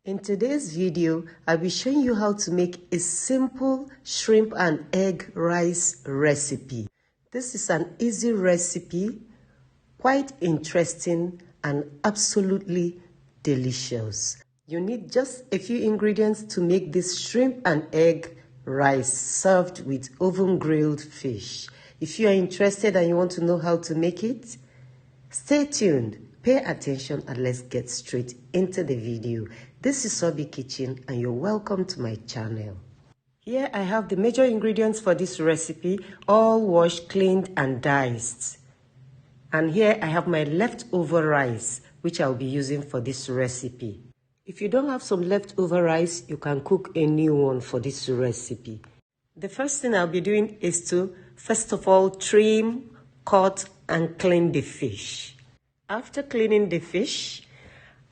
In today's video, I'll be showing you how to make a simple shrimp and egg rice recipe. This is an easy recipe, quite interesting and absolutely delicious. You need just a few ingredients to make this shrimp and egg rice served with oven grilled fish. If you are interested and you want to know how to make it, stay tuned. Pay attention and let's get straight into the video. This is Sobi Kitchen and you're welcome to my channel. Here I have the major ingredients for this recipe, all washed, cleaned and diced. And here I have my leftover rice, which I'll be using for this recipe. If you don't have some leftover rice, you can cook a new one for this recipe. The first thing I'll be doing is to, first of all, trim, cut and clean the fish. After cleaning the fish,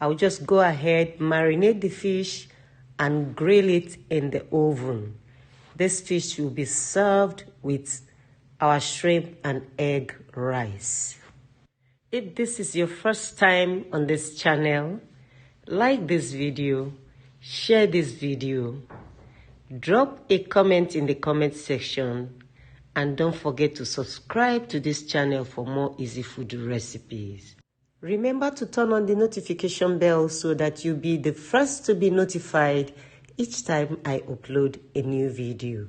I'll just go ahead, marinate the fish and grill it in the oven. This fish will be served with our shrimp and egg rice. If this is your first time on this channel, like this video, share this video, drop a comment in the comment section, and don't forget to subscribe to this channel for more easy food recipes. Remember to turn on the notification bell so that you'll be the first to be notified each time I upload a new video.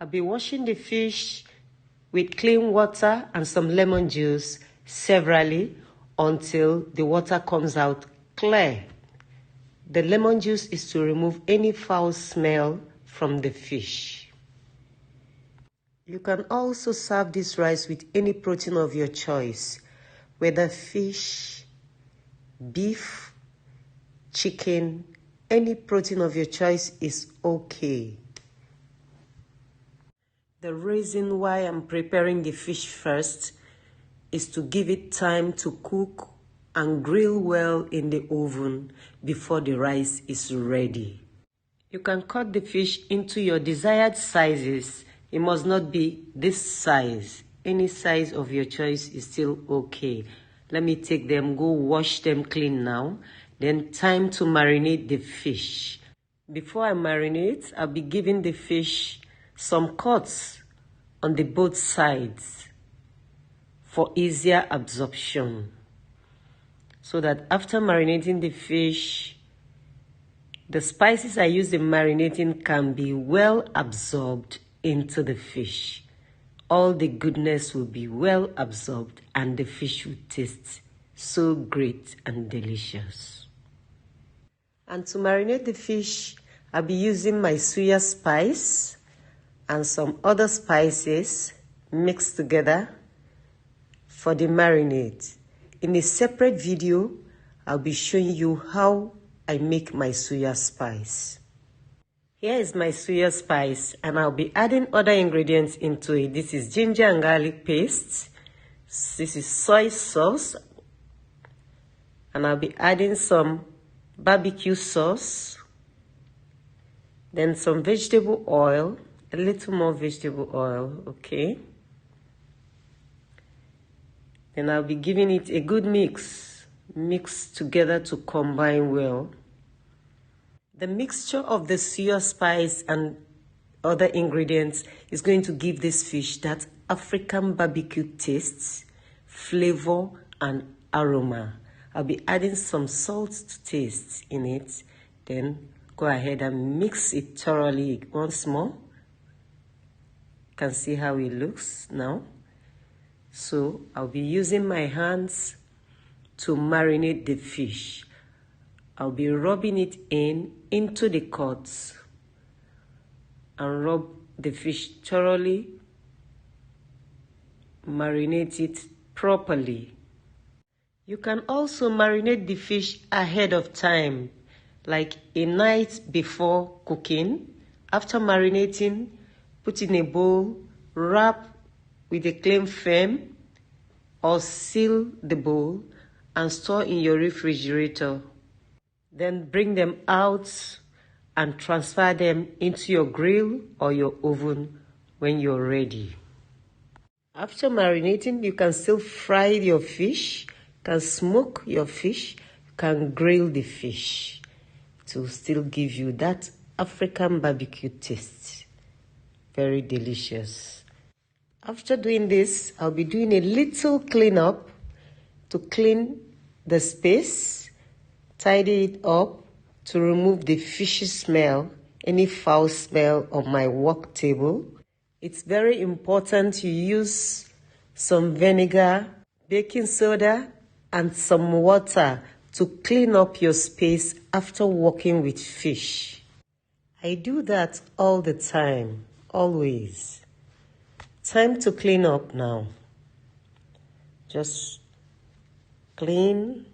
I'll be washing the fish with clean water and some lemon juice severally until the water comes out clear. The lemon juice is to remove any foul smell from the fish. You can also serve this rice with any protein of your choice, whether fish, beef, chicken, any protein of your choice is okay. The reason why I'm preparing the fish first is to give it time to cook and grill well in the oven before the rice is ready. You can cut the fish into your desired sizes. It must not be this size. Any size of your choice is still okay. Let me take them, go wash them clean now. Then time to marinate the fish. Before I marinate, I'll be giving the fish some cuts on the both sides for easier absorption. So that after marinating the fish, the spices I use in marinating can be well absorbed into the fish. All the goodness will be well absorbed and the fish will taste so great and delicious. And to marinate the fish, I'll be using my suya spice and some other spices mixed together for the marinade. In a separate video, I'll be showing you how I make my suya spice. Here is my suya spice and I'll be adding other ingredients into it. This is ginger and garlic paste. This is soy sauce. And I'll be adding some barbecue sauce. Then some vegetable oil. A little more vegetable oil, okay. Then I'll be giving it a good mix. Mix together to combine well. The mixture of the suya spice and other ingredients is going to give this fish that African barbecue taste, flavor, and aroma. I'll be adding some salt to taste in it. Then go ahead and mix it thoroughly once more. You can see how it looks now. So I'll be using my hands to marinate the fish. I'll be rubbing it into the cuts and rub the fish thoroughly, marinate it properly. You can also marinate the fish ahead of time, like a night before cooking. After marinating, put in a bowl, wrap with a cling film or seal the bowl and store in your refrigerator. Then bring them out and transfer them into your grill or your oven when you're ready. After marinating, you can still fry your fish, you can smoke your fish, you can grill the fish. will still give you that African barbecue taste. Very delicious. After doing this, I'll be doing a little cleanup to clean the space, tidy it up to remove the fishy smell, any foul smell on my work table. It's very important to use some vinegar, baking soda, and some water to clean up your space after working with fish. I do that all the time, always. Time to clean up now. Just clean,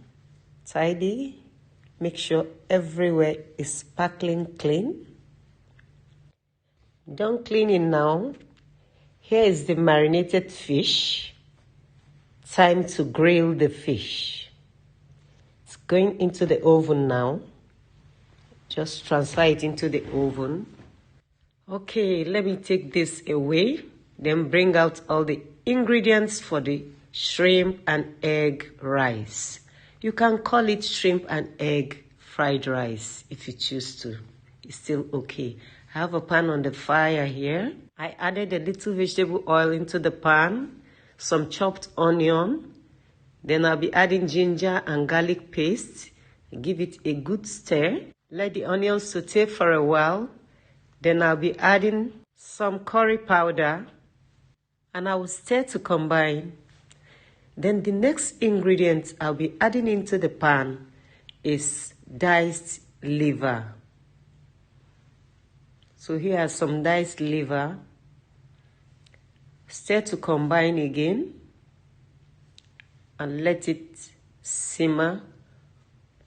tidy, make sure everywhere is sparkling clean. Done cleaning now. Here is the marinated fish. Time to grill the fish. It's going into the oven now. Just transfer it into the oven. Okay, let me take this away. Then bring out all the ingredients for the shrimp and egg rice. You can call it shrimp and egg fried rice if you choose to. It's still okay. I have a pan on the fire here. I added a little vegetable oil into the pan, some chopped onion. Then I'll be adding ginger and garlic paste. Give it a good stir. Let the onions saute for a while. Then I'll be adding some curry powder. And I will stir to combine. Then the next ingredient I'll be adding into the pan is diced liver. So here are some diced liver. Stir to combine again and let it simmer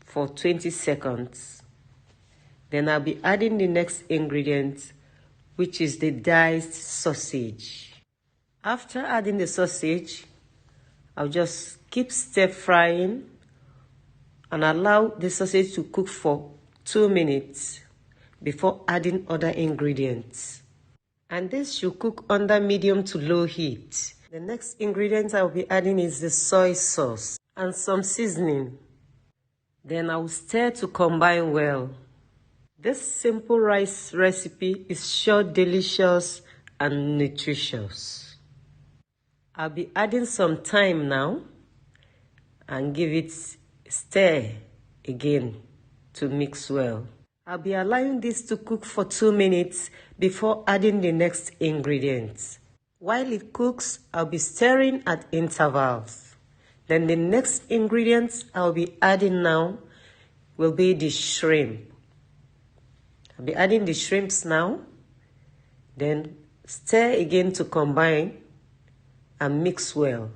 for 20 seconds. Then I'll be adding the next ingredient, which is the diced sausage. After adding the sausage, I'll just keep stir frying and allow the sausage to cook for 2 minutes before adding other ingredients. And this should cook under medium to low heat. The next ingredient I'll be adding is the soy sauce and some seasoning. Then I'll stir to combine well. This simple rice recipe is sure delicious and nutritious. I'll be adding some thyme now and give it a stir again to mix well. I'll be allowing this to cook for 2 minutes before adding the next ingredients. While it cooks, I'll be stirring at intervals. Then the next ingredients I'll be adding now will be the shrimp. I'll be adding the shrimps now. Then stir again to combine and mix well.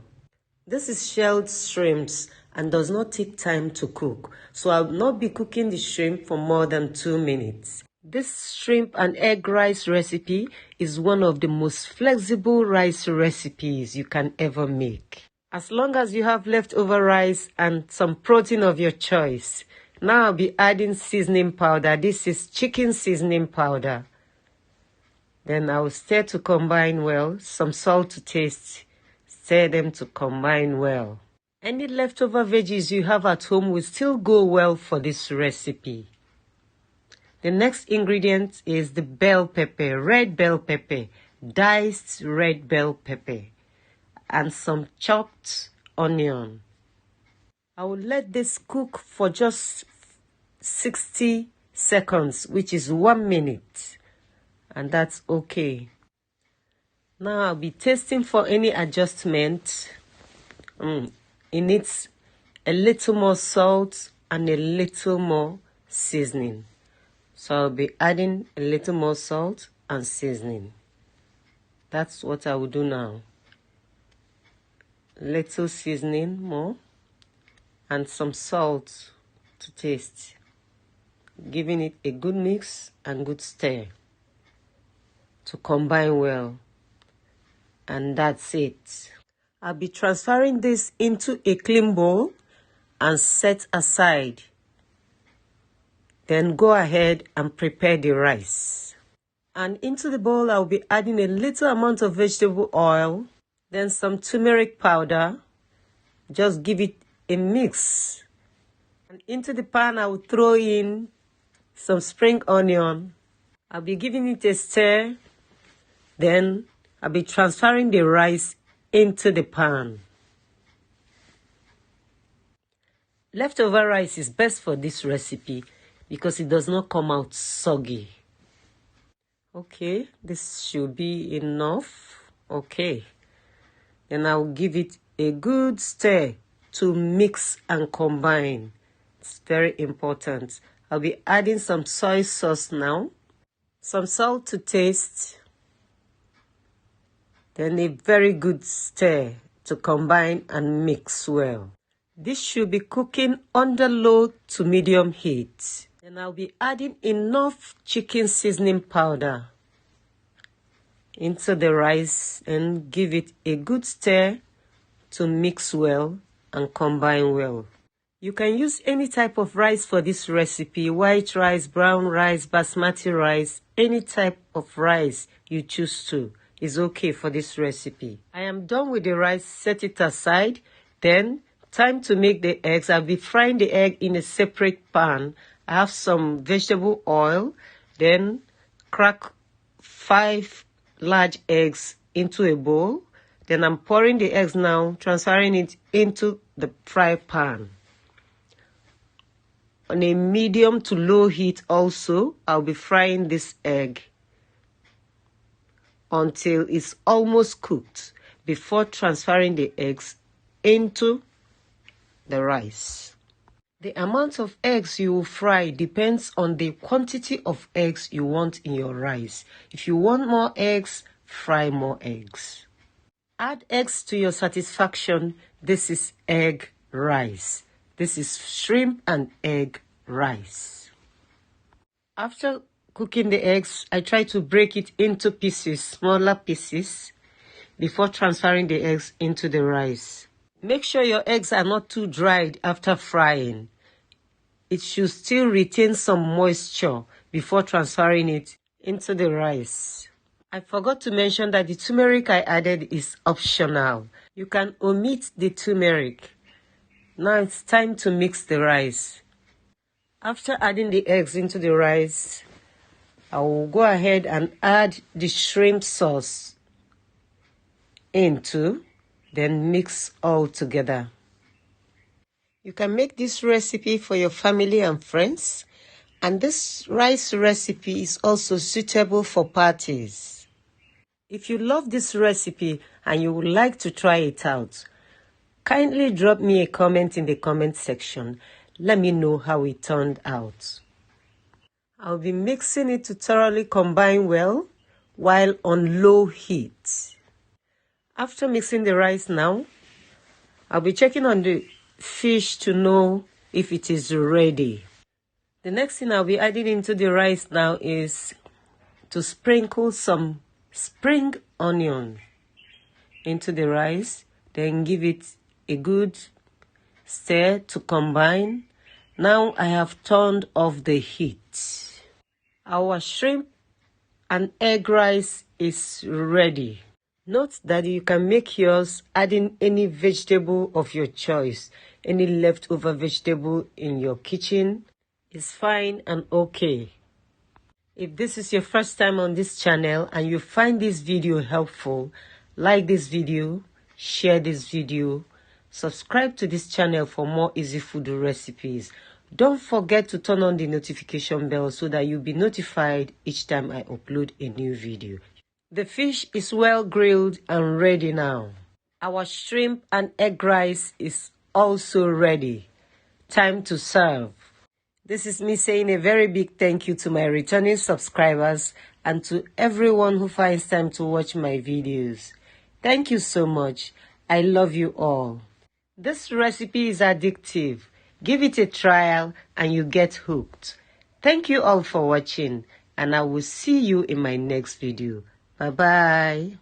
This is shelled shrimps and does not take time to cook, so I'll not be cooking the shrimp for more than 2 minutes. This shrimp and egg rice recipe is one of the most flexible rice recipes you can ever make. As long as you have leftover rice and some protein of your choice. Now I'll be adding seasoning powder. This is chicken seasoning powder. Then I'll stir to combine well, some salt to taste. Stir them to combine well. Any leftover veggies you have at home will still go well for this recipe. The next ingredient is the bell pepper, red bell pepper, diced red bell pepper, and some chopped onion. I will let this cook for just 60 seconds, which is 1 minute, and that's okay. Now I'll be tasting for any adjustment. It needs a little more salt and a little more seasoning. So I'll be adding a little more salt and seasoning. That's what I will do now. Little seasoning more and some salt to taste. Giving it a good mix and good stir to combine well. And that's it. I'll be transferring this into a clean bowl and set aside. Then go ahead and prepare the rice. And into the bowl, I'll be adding a little amount of vegetable oil, then some turmeric powder. Just give it a mix. And into the pan, I will throw in some spring onion. I'll be giving it a stir. Then I'll be transferring the rice into the pan. Leftover rice is best for this recipe because it does not come out soggy. Okay, this should be enough. Okay, then I'll give it a good stir to mix and combine. It's very important. I'll be adding some soy sauce now, some salt to taste, then a very good stir to combine and mix well. This should be cooking under low to medium heat. Then I'll be adding enough chicken seasoning powder into the rice and give it a good stir to mix well and combine well. You can use any type of rice for this recipe: white rice, brown rice, basmati rice, any type of rice you choose to is okay for this recipe. I am done with the rice, set it aside. Then time to make the eggs. I'll be frying the egg in a separate pan. I have some vegetable oil, then crack 5 large eggs into a bowl. Then I'm pouring the eggs now, transferring it into the fry pan. On a medium to low heat also, I'll be frying this egg until it's almost cooked before transferring the eggs into the rice. The amount of eggs you will fry depends on the quantity of eggs you want in your rice. If you want more eggs, fry more eggs. Add eggs to your satisfaction. This is egg rice. This is shrimp and egg rice. After cooking the eggs, I try to break it into pieces, smaller pieces, before transferring the eggs into the rice. Make sure your eggs are not too dried after frying. It should still retain some moisture before transferring it into the rice. I forgot to mention that the turmeric I added is optional. You can omit the turmeric. Now it's time to mix the rice. After adding the eggs into the rice, I will go ahead and add the shrimp sauce into, then mix all together. You can make this recipe for your family and friends, and this rice recipe is also suitable for parties. If you love this recipe and you would like to try it out, kindly drop me a comment in the comment section. Let me know how it turned out. I'll be mixing it to thoroughly combine well while on low heat. After mixing the rice now, I'll be checking on the fish to know if it is ready. The next thing I'll be adding into the rice now is to sprinkle some spring onion into the rice, then give it a good stir to combine. Now I have turned off the heat. Our shrimp and egg rice is ready. Note that you can make yours adding any vegetable of your choice. Any leftover vegetable in your kitchen is fine and okay. If this is your first time on this channel and you find this video helpful, like this video, share this video, subscribe to this channel for more easy food recipes. Don't forget to turn on the notification bell so that you'll be notified each time I upload a new video. The fish is well grilled and ready now. Our shrimp and egg rice is also ready. Time to serve. This is me saying a very big thank you to my returning subscribers and to everyone who finds time to watch my videos. Thank you so much. I love you all. This recipe is addictive. Give it a trial and you get hooked. Thank you all for watching, and I will see you in my next video. Bye-bye.